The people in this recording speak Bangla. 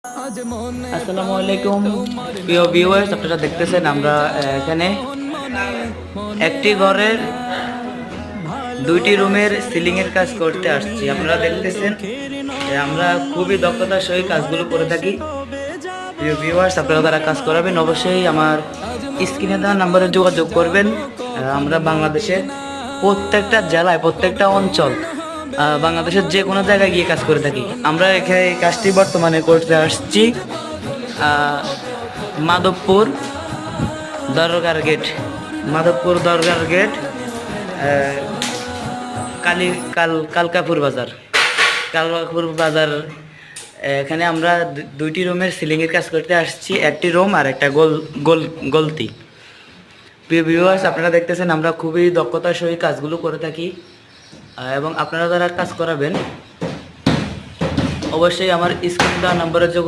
আসসালামু আলাইকুম প্রিয় ভিউয়ার্স, আপনারা দেখতেছেন আমরা এখানে একটি ঘরের দুইটি রুমের সিলিং এর কাজ করতে আসছি। আপনারা দেখতেছেন আমরা খুবই দক্ষতার সহিত কাজগুলো করে থাকি। প্রিয় ভিউয়ার্স, আপনারা যারা কাজ করাবেন অবশ্যই আমার স্ক্রিনে দেওয়া নাম্বারে যোগাযোগ করবেন। আমরা বাংলাদেশের প্রত্যেকটা জেলায়, প্রত্যেকটা অঞ্চল, বাংলাদেশের যে কোনো জায়গায় গিয়ে কাজ করে থাকি। আমরা এখানে এই কাজটি বর্তমানে করতে আসছি মাধবপুর দরগার গেট, মাধবপুর দরগার গেট, কালকাপুর বাজার, কালকাপুর বাজার। এখানে আমরা দুইটি রুমের সিলিংয়ের কাজ করতে আসছি, একটি রুম আর একটা গলতি। প্রিয় ভিউয়ার্স, আপনারা দেখতেছেন আমরা খুবই দক্ষতার সহিত কাজগুলো করে থাকি এবং আপনারা যারা কাজ করাবেন অবশ্যই আমার স্ক্রিন দেওয়া নাম্বারে যোগাযোগ